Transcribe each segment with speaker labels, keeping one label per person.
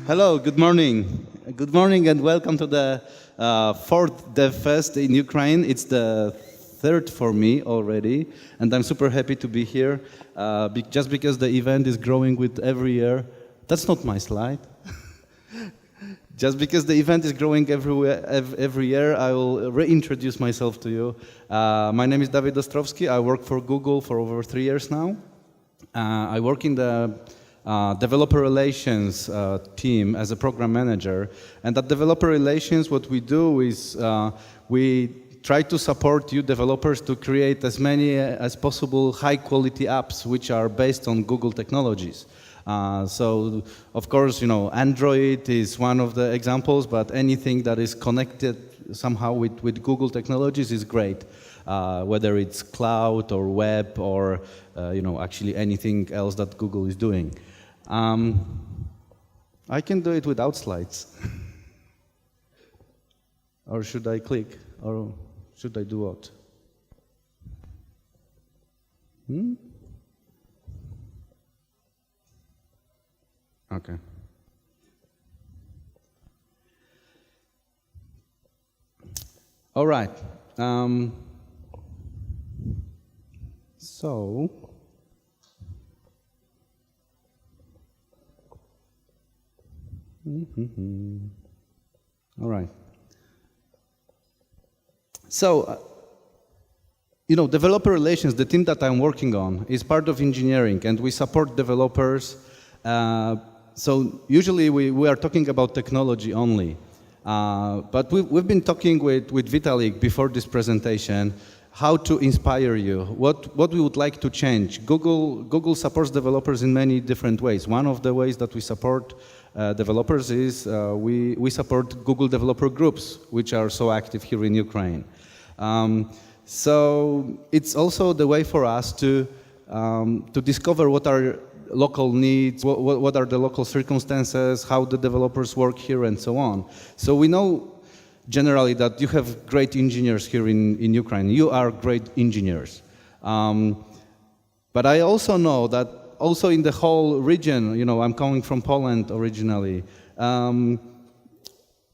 Speaker 1: Hello, good morning. Good morning and welcome to the fourth DevFest in Ukraine. It's the third for me already, and I'm super happy to be here just because the event is growing with every year. That's not my slide. Just because the event is growing every year, I will reintroduce myself to you. My name is Dawid Ostrowski. I work for Google for over 3 years now. I work in the developer relations team as a program manager. And at developer relations, what we do is we try to support you developers to create as many as possible high-quality apps which are based on Google technologies. So, of course, Android is one of the examples, but anything that is connected somehow with Google technologies is great, whether it's cloud or web or actually anything else that Google is doing. I can do it without slides. Or should I click? Or should I do what? Okay. All right. So. All right. So, developer relations, the team that I'm working on, is part of engineering, and we support developers. So usually we are talking about technology only. But we've been talking with Vitalik before this presentation how to inspire you, what we would like to change. Google supports developers in many different ways. One of the ways that we support developers is we support Google developer groups, which are so active here in Ukraine. So it's also the way for us to discover what are local needs, what are the local circumstances, how the developers work here, and so on. So we know generally that you have great engineers here in Ukraine. You are great engineers. But I also know that also in the whole region, I'm coming from Poland originally,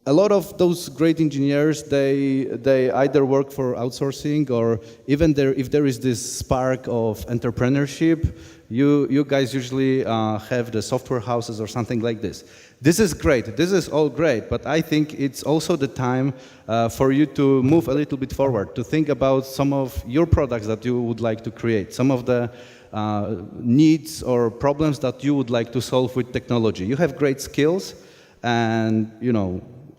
Speaker 1: a lot of those great engineers, they either work for outsourcing or even if there is this spark of entrepreneurship, you guys usually have the software houses or something like this. This is great. This is all great, but I think it's also the time for you to move a little bit forward, to think about some of your products that you would like to create, some of the needs or problems that you would like to solve with technology. You have great skills, and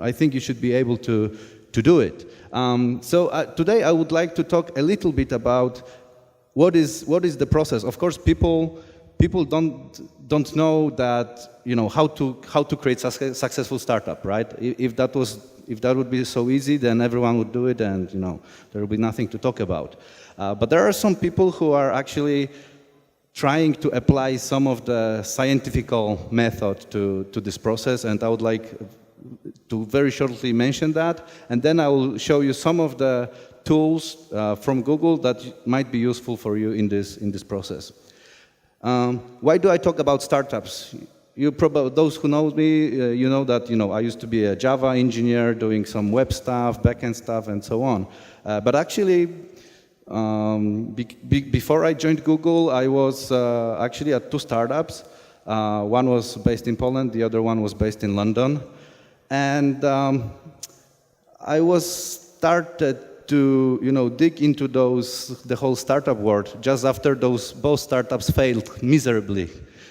Speaker 1: I think you should be able to do it. So today I would like to talk a little bit about what is the process. Of course, people don't know that how to create successful startup, right? If that would be so easy, then everyone would do it, and there would be nothing to talk about. But there are some people who are actually trying to apply some of the scientific method to this process, and I would like to very shortly mention that, and then I will show you some of the tools from Google that might be useful for you in this process. Why do I talk about startups? Those who know me, you know that I used to be a Java engineer doing some web stuff, backend stuff, and so on. But actually, before I joined Google, I was actually at 2 startups. One was based in Poland, the other one was based in London. And I started to dig into the whole startup world just after both startups failed miserably.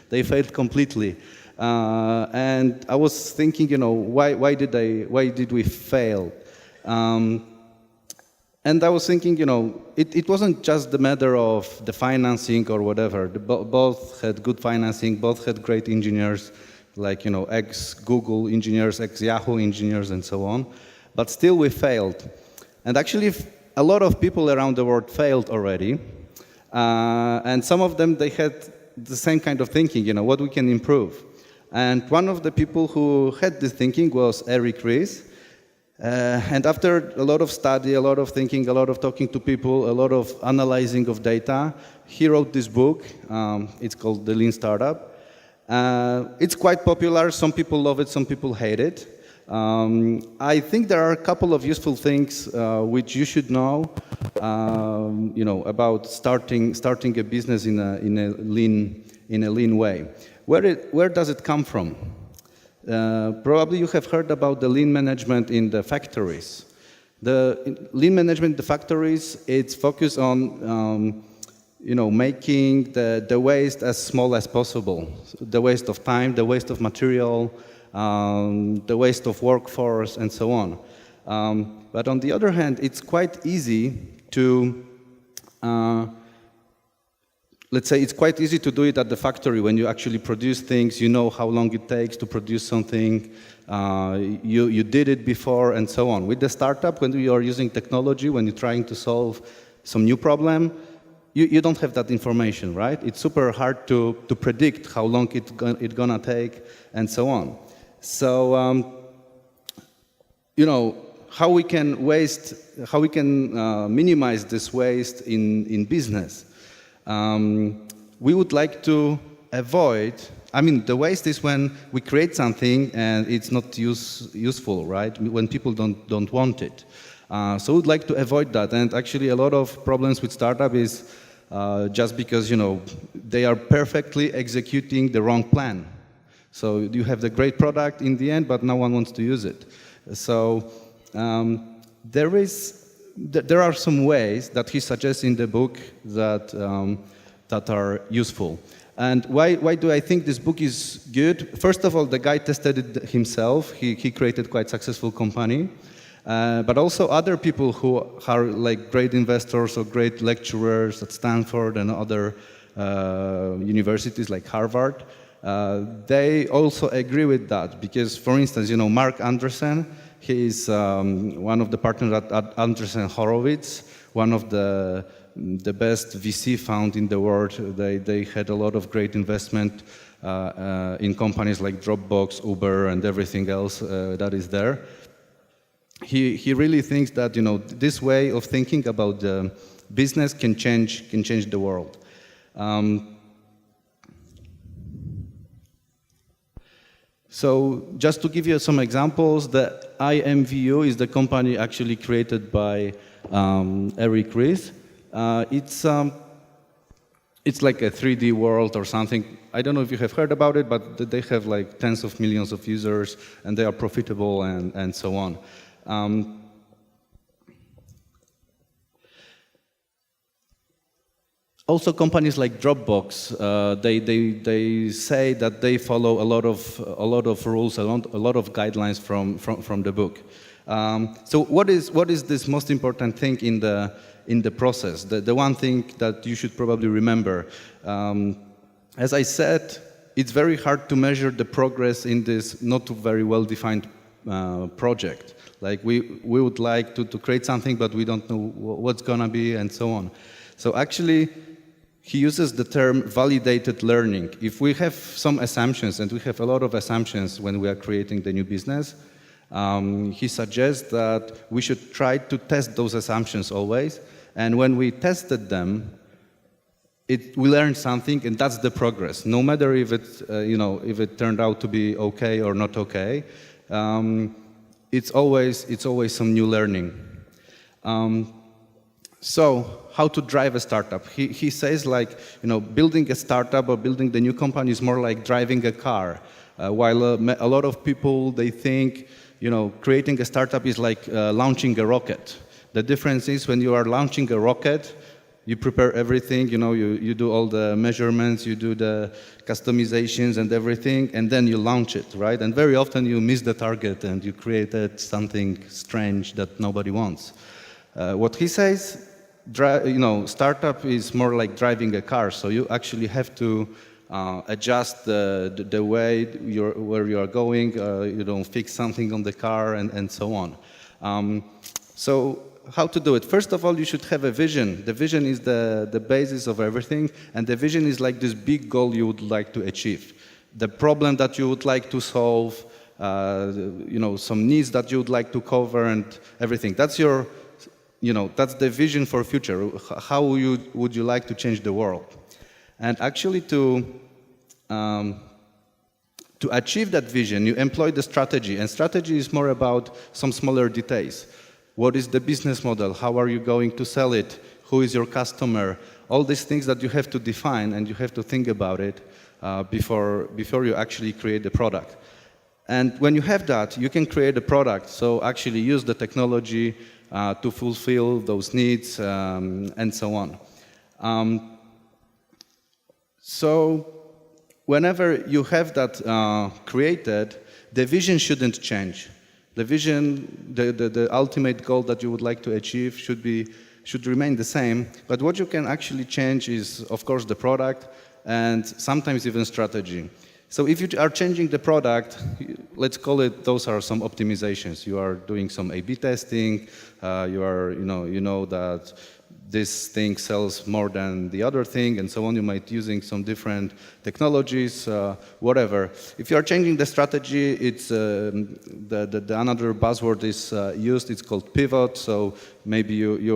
Speaker 1: They failed completely. And I was thinking, why did we fail? And I was thinking, it wasn't just the matter of the financing or whatever. Both had good financing, both had great engineers, like, ex-Google engineers, ex-Yahoo engineers, and so on. But still we failed. And actually, a lot of people around the world failed already. And some of them, they had the same kind of thinking, what we can improve. And one of the people who had this thinking was Eric Ries. And after a lot of study, a lot of thinking, a lot of talking to people, a lot of analyzing of data, he wrote this book. It's called The Lean Startup. It's quite popular. Some people love it, some people hate it. I think there are a couple of useful things which you should know, about starting a business in a lean way. Where does it come from? Probably you have heard about the lean management in the factories. The lean management in the factories, it's focused on making the waste as small as possible. The waste of time, the waste of material, the waste of workforce, and so on. But on the other hand, it's quite easy to let's say it's quite easy to do it at the factory when you actually produce things, you know how long it takes to produce something, you did it before, and so on. With the startup, when you are using technology, when you're trying to solve some new problem, you don't have that information, right? It's super hard to predict how long it's gonna take, and so on. So, how we can minimize this waste in business. We would like to avoid, the waste is when we create something and it's not useful, right? When people don't want it. So we'd like to avoid that. And actually a lot of problems with startup is just because, they are perfectly executing the wrong plan. So you have the great product in the end, but no one wants to use it. So there are some ways that he suggests in the book that are useful. And why do I think this book is good? First of all, the guy tested it himself. He created quite successful company. But also other people who are like great investors or great lecturers at Stanford and other universities like Harvard, they also agree with that. Because, for instance, Mark Anderson, he is one of the partners at Andreessen Horowitz, one of the best VC fund in the world. They had a lot of great investment in companies like Dropbox, Uber, and everything else that is there. He really thinks that this way of thinking about the business can change the world. So just to give you some examples, the IMVU is the company actually created by Eric Ries. It's like a 3D world or something. I don't know if you have heard about it, but they have like tens of millions of users, and they are profitable and so on. Also, companies like Dropbox, they say that they follow a lot of rules, a lot of guidelines from the book. So what is this most important thing in the process? The one thing that you should probably remember. As I said, it's very hard to measure the progress in this not very well-defined project. Like we would like to create something, but we don't know what's gonna be, and so on. So actually, he uses the term validated learning. If we have some assumptions, and we have a lot of assumptions when we are creating the new business, he suggests that we should try to test those assumptions always. And when we tested them, we learned something, and that's the progress. No matter if it turned out to be okay or not okay, it's always some new learning. So how to drive a startup? He says building a startup or building the new company is more like driving a car. While a lot of people, they think, creating a startup is like launching a rocket. The difference is when you are launching a rocket, you prepare everything, you do all the measurements, you do the customizations and everything, and then you launch it, right? And very often you miss the target and you created something strange that nobody wants. What he says, startup is more like driving a car, so you actually have to adjust the way where you are going, fix something on the car and so on. So how to do it? First of all, you should have a vision. The vision is the basis of everything, and the vision is like this big goal you would like to achieve. The problem that you would like to solve, some needs that you would like to cover and everything. That's your, that's the vision for future. How would you like to change the world? And actually to achieve that vision, you employ the strategy, and strategy is more about some smaller details. What is the business model? How are you going to sell it? Who is your customer? All these things that you have to define, and you have to think about it before you actually create the product. And when you have that, you can create a product, so actually use the technology to fulfill those needs and so on. So whenever you have that created, the vision shouldn't change. The vision, the ultimate goal that you would like to achieve should remain the same. But what you can actually change is, of course, the product and sometimes even strategy. So if you are changing the product, let's call it, those are some optimizations. You are doing some A/B testing. You know that this thing sells more than the other thing, and so on. You might using some different technologies, whatever. If you are changing the strategy, it's the another buzzword is used. It's called pivot. So maybe you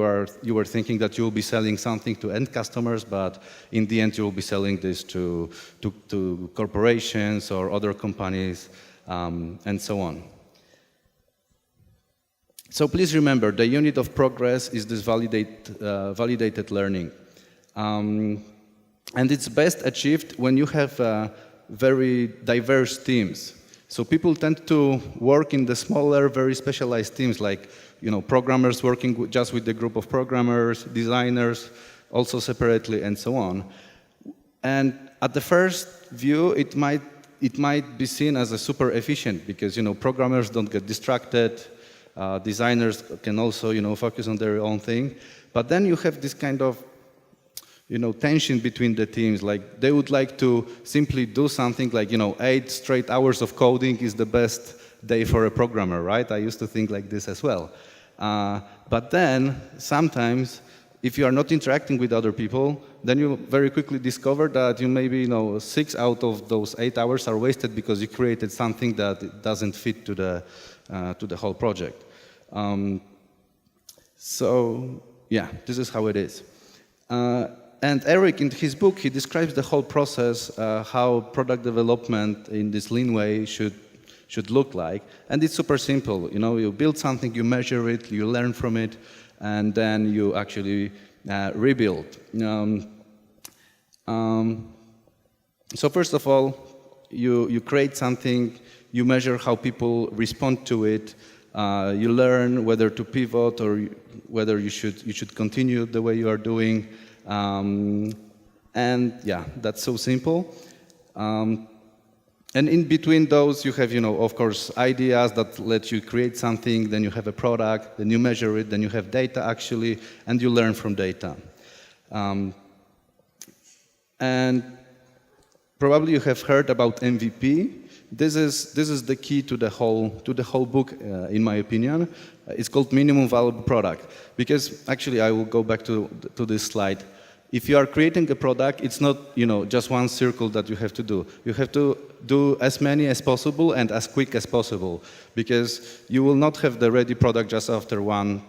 Speaker 1: were thinking that you will be selling something to end customers, but in the end you will be selling this to corporations or other companies, and so on. So please remember, the unit of progress is this validated learning. And it's best achieved when you have very diverse teams. So people tend to work in the smaller, very specialized teams, like programmers working just with the group of programmers, designers also separately, and so on. And at the first view, it might be seen as a super efficient, because programmers don't get distracted. Designers can also, focus on their own thing. But then you have this kind of, tension between the teams. Like, they would like to simply do something like, 8 straight hours of coding is the best day for a programmer, right? I used to think like this as well. But then, sometimes, if you are not interacting with other people, then you very quickly discover that you maybe, 6 out of those 8 hours are wasted because you created something that doesn't fit to the whole project. So yeah, this is how it is. And Eric, in his book, he describes the whole process, how product development in this lean way should look like. And it's super simple. You build something, you measure it, you learn from it, and then you actually rebuild. So first of all, you create something, you measure how people respond to it. You learn whether to pivot or whether you should continue the way you are doing. And yeah, that's so simple. And in between those, you have, of course, ideas that let you create something, then you have a product, then you measure it, then you have data actually, and you learn from data. And probably you have heard about MVP. This is the key to the whole book, in my opinion. It's called minimum viable product, because actually I will go back to this slide. If you are creating a product, it's not just one circle that you have to do. You have to do as many as possible and as quick as possible, because you will not have the ready product just after one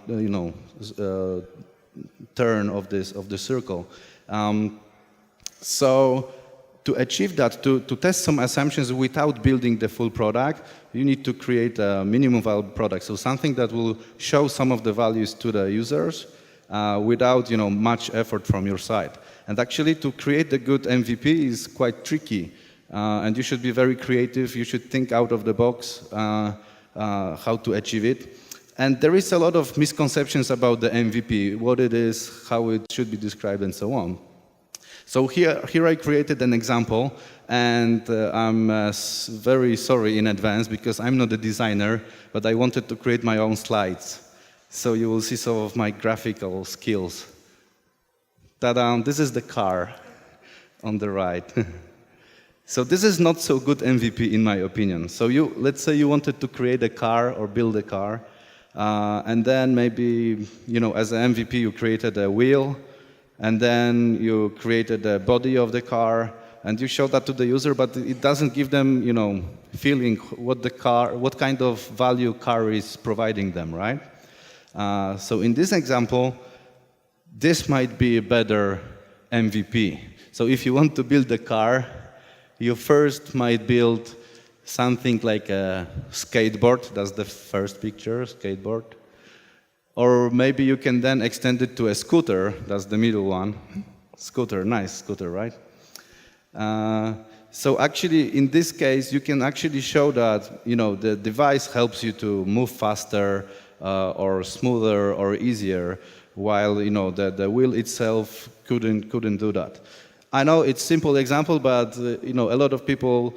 Speaker 1: turn of the circle. So to achieve that, to test some assumptions without building the full product, you need to create a minimum viable product. So something that will show some of the values to the users without much effort from your side. And actually, to create a good MVP is quite tricky. And you should be very creative. You should think out of the box how to achieve it. And there is a lot of misconceptions about the MVP, what it is, how it should be described, and so on. So here I created an example, and I'm very sorry in advance because I'm not a designer, but I wanted to create my own slides. So you will see some of my graphical skills. Ta-da! This is the car on the right. So this is not so good MVP in my opinion. So let's say you wanted to create a car or build a car, and then maybe as an MVP you created a wheel, and then you created the body of the car, and you show that to the user, but it doesn't give them, feeling what kind of value car is providing them, right? So in this example, this might be a better MVP. So if you want to build a car, you first might build something like a skateboard. That's the first picture, skateboard. Or maybe you can then extend it to a scooter. That's the middle one. Scooter, nice scooter, right? So actually, in this case, you can actually show that the device helps you to move faster or smoother or easier, while the wheel itself couldn't do that. I know it's a simple example, but a lot of people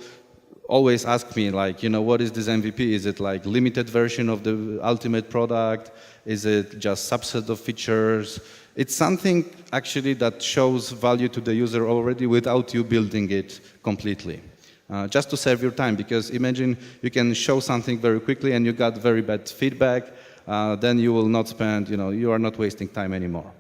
Speaker 1: always ask me, like, what is this MVP? Is it like limited version of the ultimate product? Is it just subset of features? It's something actually that shows value to the user already without you building it completely. Just to save your time, because imagine you can show something very quickly and you got very bad feedback, then you will not spend, you are not wasting time anymore.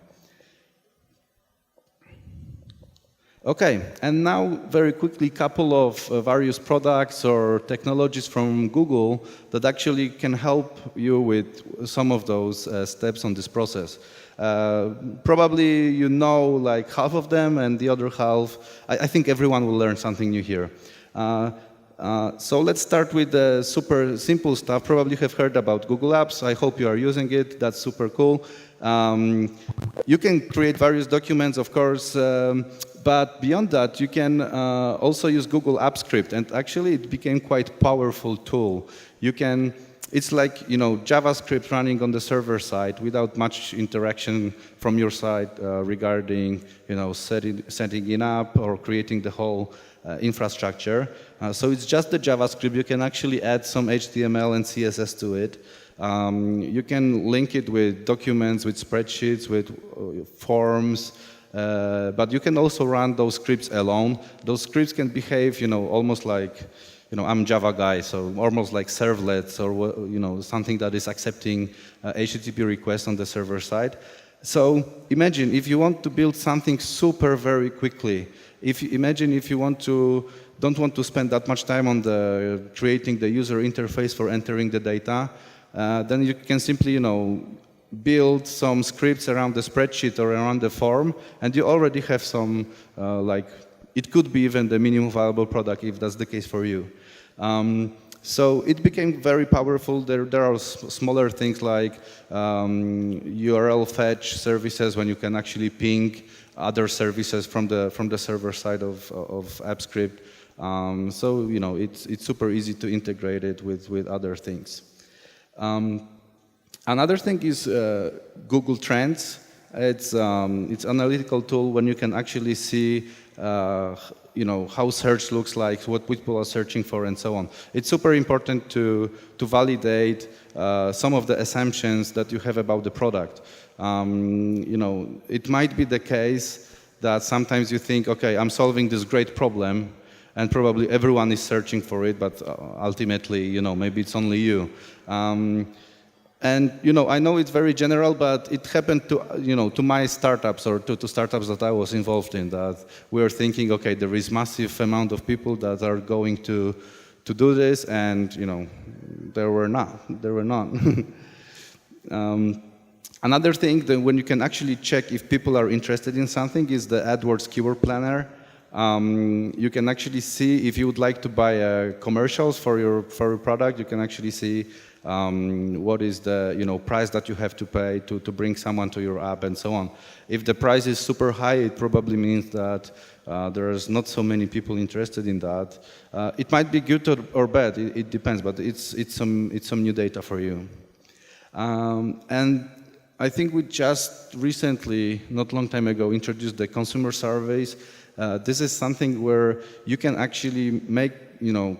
Speaker 1: Okay, and now very quickly, couple of various products or technologies from Google that actually can help you with some of those steps on this process. Probably like half of them, and the other half, I think everyone will learn something new here. So let's start with the super simple stuff. Probably have heard about Google Apps. I hope you are using it. That's super cool. You can create various documents, of course, but beyond that, you can also use Google Apps Script, and actually it became quite powerful tool. It's like JavaScript running on the server side without much interaction from your side regarding setting it up or creating the whole infrastructure. So it's just the JavaScript. You can actually add some HTML and CSS to it. You can link it with documents, with spreadsheets, with forms. But you can also run those scripts alone. Those scripts can behave, almost like, I'm a Java guy, so almost like servlets or, something that is accepting HTTP requests on the server side. So imagine if you want to build something super very quickly. Imagine if you don't want to spend that much time on creating the user interface for entering the data, then you can simply, build some scripts around the spreadsheet or around the form, and you already have some, it could be even the minimum viable product if that's the case for you. So it became very powerful. There are smaller things like URL fetch services when you can actually ping other services from the server side of AppScript. So it's super easy to integrate it with other things. Another thing is Google Trends. It's analytical tool when you can actually see how search looks like, what people are searching for, and so on. It's super important to validate some of the assumptions that you have about the product. It might be the case that sometimes you think, okay, I'm solving this great problem, and probably everyone is searching for it, but ultimately, maybe it's only you. And I know it's very general, but it happened to my startups or to startups that I was involved in. That we were thinking, okay, there is massive amount of people that are going to do this, and there were none. Another thing that when you can actually check if people are interested in something is the AdWords Keyword Planner. You can actually see if you would like to buy commercials for your product. You can actually see what is the price that you have to pay to bring someone to your app and so on. If the price is super high, it probably means that there's not so many people interested in that. It might be good or bad. It depends, but it's some new data for you. And I think we just recently, not long time ago, introduced the consumer surveys. This is something where you can actually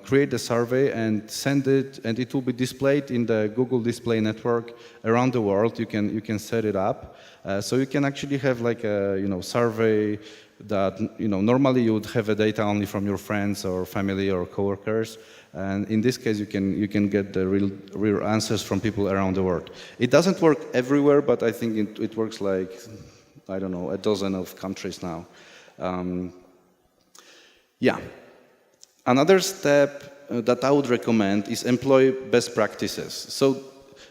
Speaker 1: create a survey and send it, and it will be displayed in the Google Display Network around the world. You can set it up, so you can actually have like a survey that normally you would have a data only from your friends or family or coworkers, and in this case you can get the real answers from people around the world. It doesn't work everywhere, but I think it works like, I don't know, a dozen of countries now. Yeah. Another step that I would recommend is employ best practices. So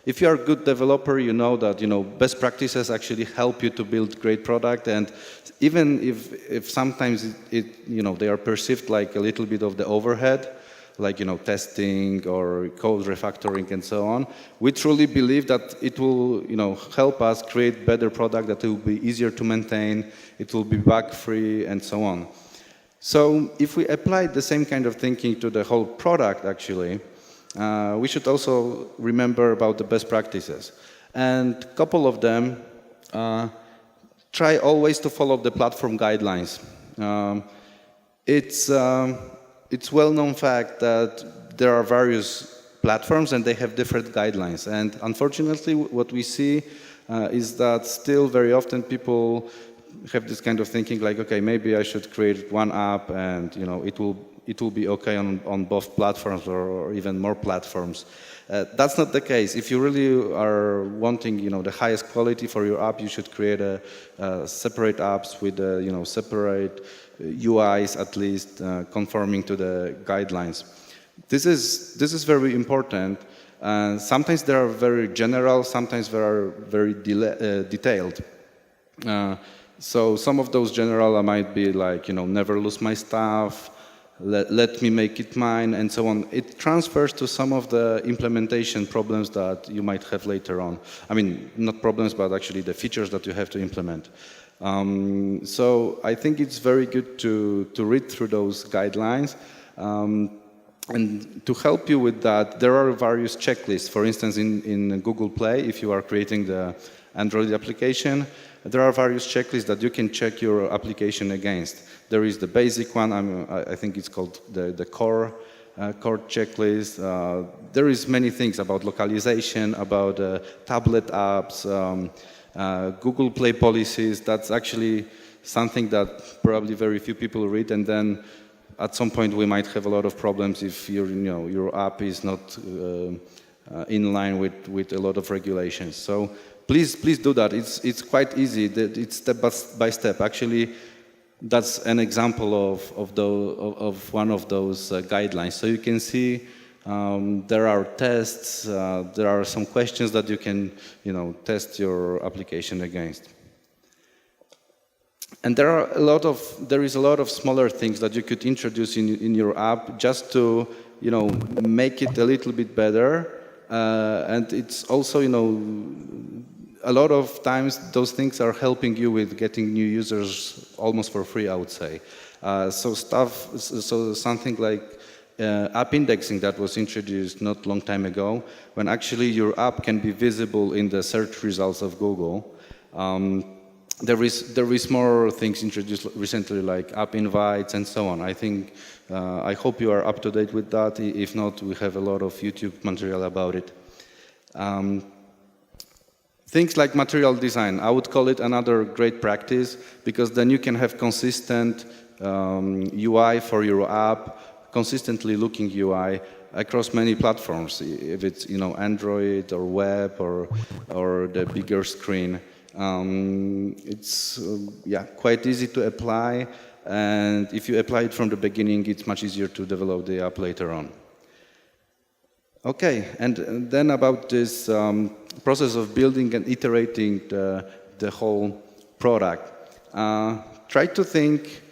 Speaker 1: if you are a good developer, you know that best practices actually help you to build great product, and even if sometimes they are perceived like a little bit of the overhead, like testing or code refactoring and so on, we truly believe that it will help us create better product, that it will be easier to maintain, it will be bug free and so on. So if we apply the same kind of thinking to the whole product, actually, we should also remember about the best practices. And a couple of them, try always to follow the platform guidelines. It's well-known fact that there are various platforms and they have different guidelines. And unfortunately, what we see is that still very often people have this kind of thinking like, okay, maybe I should create one app and it will be okay on both platforms or even more platforms. That's not the case. If you really are wanting the highest quality for your app, you should create a separate apps with separate UIs, at least conforming to the guidelines. This is very important. Sometimes they are very general, sometimes they are very detailed. So some of those general might be like, never lose my stuff, let me make it mine, and so on. It transfers to some of the implementation problems that you might have later on. I mean, not problems, but actually the features that you have to implement. So I think it's very good to read through those guidelines. And to help you with that, there are various checklists. For instance, in Google Play, if you are creating the Android application, there are various checklists that you can check your application against. There is the basic one, I think it's called the core checklist. There is many things about localization, about tablet apps, Google Play policies. That's actually something that probably very few people read, and then at some point we might have a lot of problems if your app is not in line with a lot of regulations. So please do that. It's quite easy. It's step by step. Actually, that's an example of one of those guidelines. So you can see there are tests. There are some questions that you can test your application against. And there is a lot of smaller things that you could introduce in your app just to make it a little bit better. And it's also a lot of times those things are helping you with getting new users almost for free, I would say. So something like app indexing that was introduced not long time ago, when actually your app can be visible in the search results of Google. There is more things introduced recently, like app invites and so on. I hope you are up to date with that. If not, we have a lot of YouTube material about it. Things like material design, I would call it another great practice, because then you can have consistent UI for your app, consistently looking UI across many platforms, if it's Android or web or the bigger screen. It's quite easy to apply, and if you apply it from the beginning, it's much easier to develop the app later on. Okay, and then about this process of building and iterating the whole product. Try to think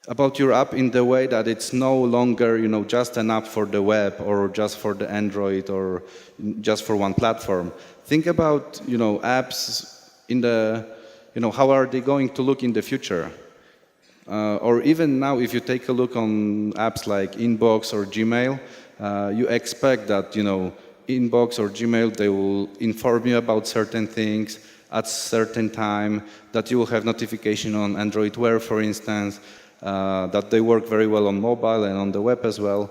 Speaker 1: about your app in the way that it's no longer just an app for the web or just for the Android or just for one platform. Think about apps in the how are they going to look in the future? Or even now, if you take a look on apps like Inbox or Gmail, you expect that Inbox or Gmail, they will inform you about certain things at certain time, that you will have notification on Android Wear, for instance, that they work very well on mobile and on the web as well.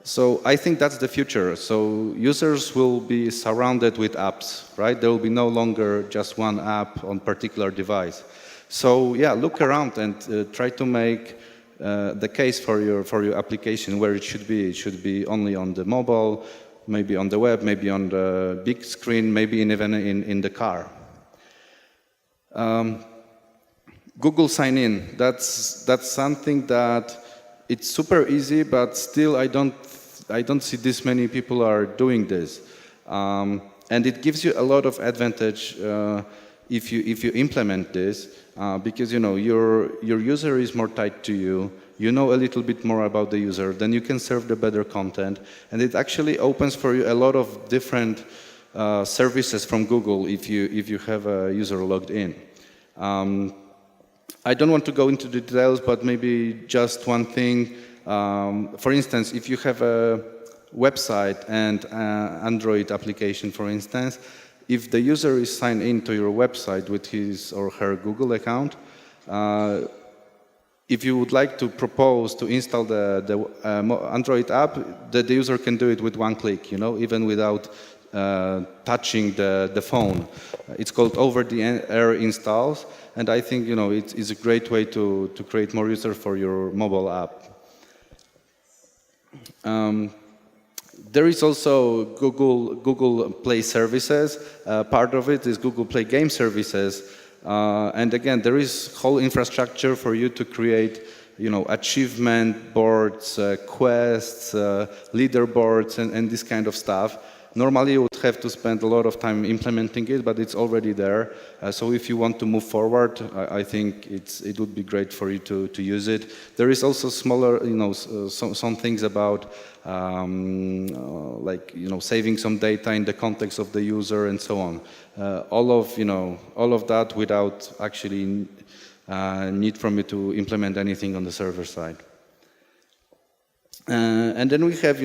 Speaker 1: So I think that's the future. So users will be surrounded with apps, right? There will be no longer just one app on particular device. So yeah, look around and try to make the case for your application where it should be. It should be only on the mobile, maybe on the web, maybe on the big screen, maybe even in the car. Google sign-in, that's something that it's super easy, but still I don't see this many people are doing this. And it gives you a lot of advantage if you implement this, because your user is more tied to you. You know a little bit more about the user, then you can serve the better content, and it actually opens for you a lot of different services from Google if you have a user logged in. I don't want to go into details, but maybe just one thing. For instance, if you have a website and Android application, for instance, if the user is signed into your website with his or her Google account, if you would like to propose to install the Android app, the user can do it with one click, even without touching the phone. It's called over-the-air installs, and I think it's a great way to create more users for your mobile app. There is also Google Play services. Part of it is Google Play game services. And again, there is whole infrastructure for you to create, achievement boards, quests, leaderboards, and this kind of stuff. Normally, you would have to spend a lot of time implementing it, but it's already there. So if you want to move forward, I think it would be great for you to use it. There is also smaller, some things about like saving some data in the context of the user and so on. All of that without actually need from you to implement anything on the server side. And then we have,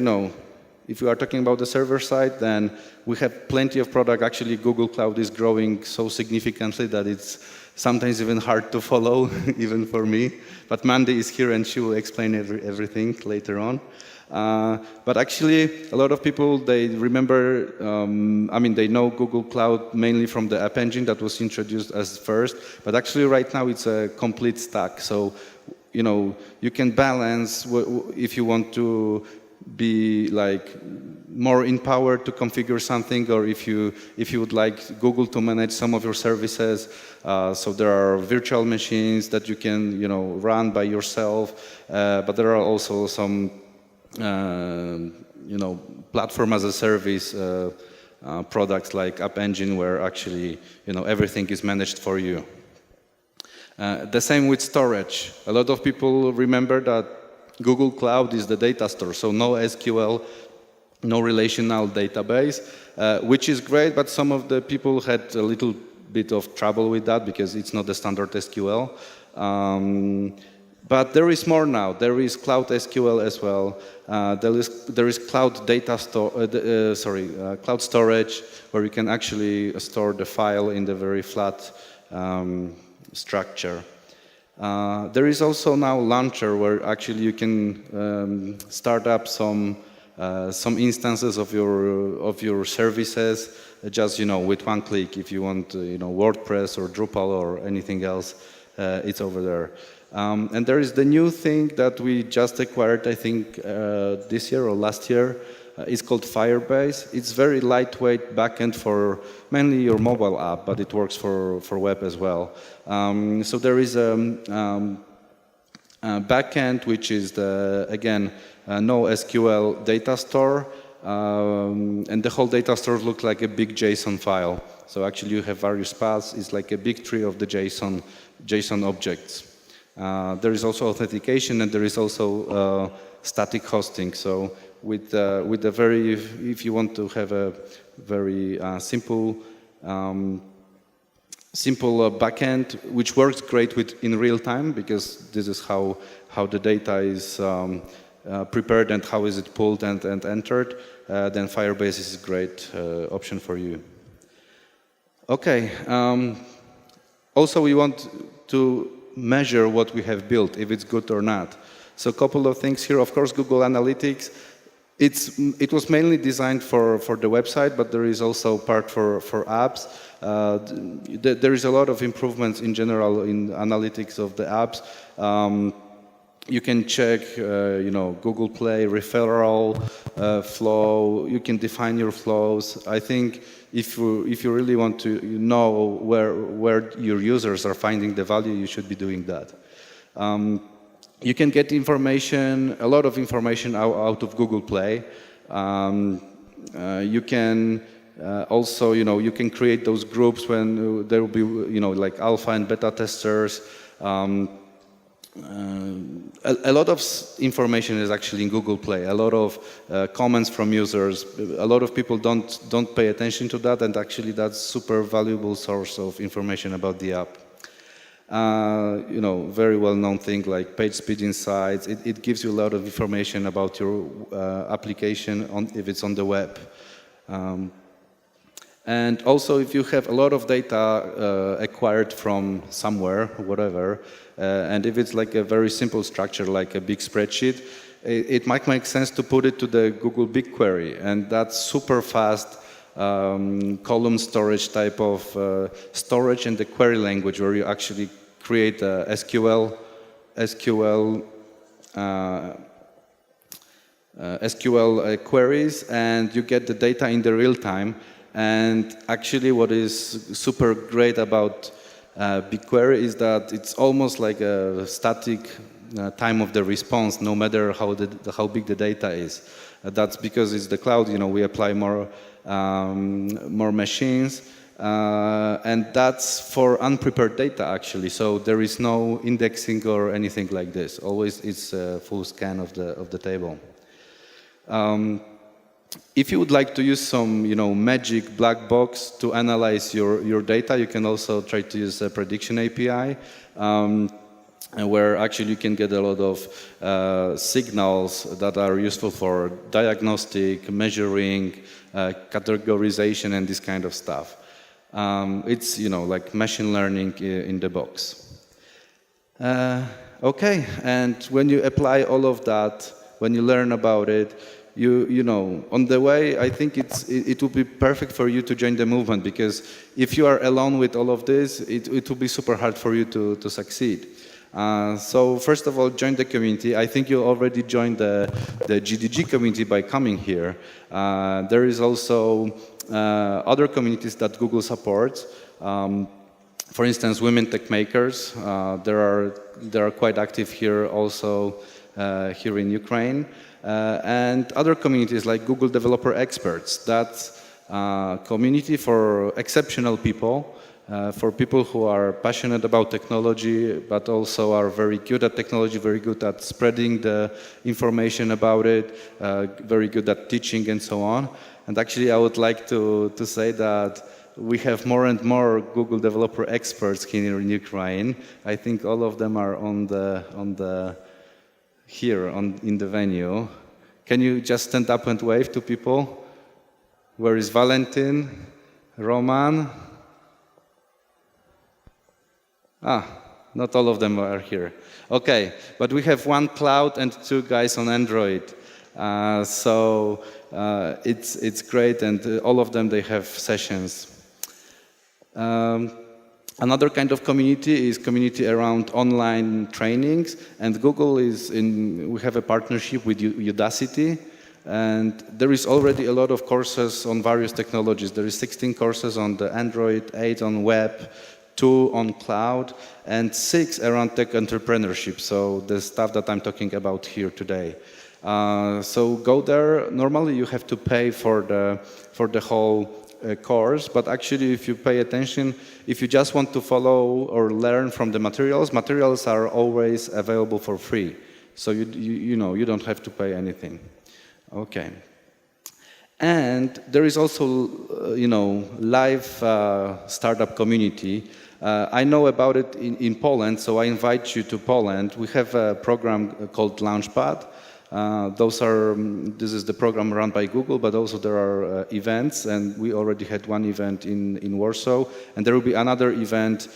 Speaker 1: if we are talking about the server side, then we have plenty of product. Actually, Google Cloud is growing so significantly that it's sometimes even hard to follow, even for me. But Mandy is here and she will explain everything later on. But actually, a lot of people, they remember, they know Google Cloud mainly from the App Engine that was introduced as first. But actually, right now, it's a complete stack. So, you can balance if you want to be more empowered to configure something, or if you would like Google to manage some of your services. So there are virtual machines that you can run by yourself, but there are also some platform as a service products like App Engine, where actually everything is managed for you. The same with storage. A lot of people remember that Google Cloud is the data store, so no SQL, no relational database, which is great, but some of the people had a little bit of trouble with that because it's not the standard SQL. But there is more now. There is Cloud SQL as well. There is Cloud data Cloud storage, where you can actually store the file in the very flat structure. There is also now Launcher, where actually you can start up some instances of your services just with one click. If you want WordPress or Drupal or anything else, it's over there. And there is the new thing that we just acquired, I think this year or last year. It's called Firebase. It's very lightweight backend for mainly your mobile app, but it works for web as well. So there is a backend, which is again no SQL data store, and the whole data store looks like a big JSON file. So actually, you have various paths. It's like a big tree of the JSON objects. There is also authentication, and there is also static hosting. So with a very, if you want to have a very simple backend, which works great in real time, because this is how the data is prepared and how is it pulled and entered, then Firebase is a great option for you. Okay. Also, we want to measure what we have built, if it's good or not. So a couple of things here. Of course, Google Analytics. It was mainly designed for the website, but there is also part for apps. There is a lot of improvements in general in analytics of the apps. You can check, Google Play referral flow. You can define your flows. I think if you really want to know where your users are finding the value, you should be doing that. You can get information, a lot of information out of Google Play. You can also, you can create those groups when there will be, like alpha and beta testers. A lot of information is actually in Google Play. A lot of comments from users. A lot of people don't pay attention to that, and actually that's super valuable source of information about the app. Very well-known thing like page speed insights. It gives you a lot of information about your application if it's on the web. And also, if you have a lot of data acquired from somewhere, whatever, and if it's like a very simple structure, like a big spreadsheet, it might make sense to put it to the Google BigQuery, and that's super fast column storage type of storage in the query language, where you actually create SQL queries, and you get the data in the real time. And actually, what is super great about BigQuery is that it's almost like a static time of the response, no matter how big the data is. That's because it's the cloud. We apply more machines, and that's for unprepared data actually. So there is no indexing or anything like this. Always, it's a full scan of the table. If you would like to use some, magic black box to analyze your data, you can also try to use a prediction API, where actually you can get a lot of signals that are useful for diagnostic, measuring, categorization, and this kind of stuff. It's, like machine learning in the box. Okay, and when you apply all of that, when you learn about it, on the way, I think it will be perfect for you to join the movement, because if you are alone with all of this, it will be super hard for you to succeed. So first of all, join the community. I think you already joined the GDG community by coming here. There is also other communities that Google supports. For instance, Women Tech Makers. They are quite active here also here in Ukraine. And other communities like Google Developer Experts. That's a community for exceptional people, for people who are passionate about technology, but also are very good at technology, very good at spreading the information about it, very good at teaching and so on. And actually, I would like to say that we have more and more Google Developer Experts here in Ukraine. I think all of them are in the venue. Can you just stand up and wave to people? Where is Valentin? Roman? Not all of them are here. Okay, but we have one cloud and 2 guys on Android. So it's great, and all of them, they have sessions. Another kind of community is community around online trainings, and Google we have a partnership with Udacity, and there is already a lot of courses on various technologies. There is 16 courses on the Android, 8 on web, 2 on cloud, and 6 around tech entrepreneurship, so the stuff that I'm talking about here today. So go there. Normally you have to pay for the whole course, but actually if you pay attention, if you just want to follow or learn from the materials are always available for free. So you don't have to pay anything. Okay. And there is also live startup community. I know about it in Poland, so I invite you to Poland. We have a program called Launchpad. This is the program run by Google, but also there are events, and we already had one event in Warsaw, and there will be another event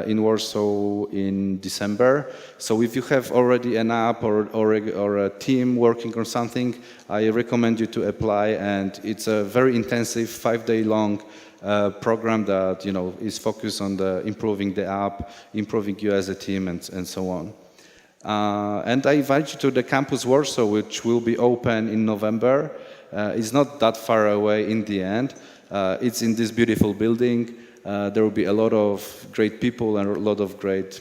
Speaker 1: in Warsaw in December. So if you have already an app or a team working on something, I recommend you to apply, and it's a very intensive 5-day long program that is focused on improving the app, improving you as a team, and so on. And I invite you to the campus Warsaw, which will be open in November. It's not that far away in the end. It's in this beautiful building. There will be a lot of great people and a lot of great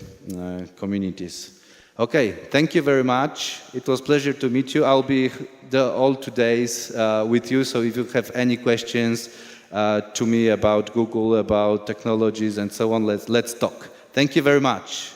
Speaker 1: communities. Okay, thank you very much. It was a pleasure to meet you. I'll be all 2 days with you, so if you have any questions to me about Google, about technologies and so on, let's talk. Thank you very much.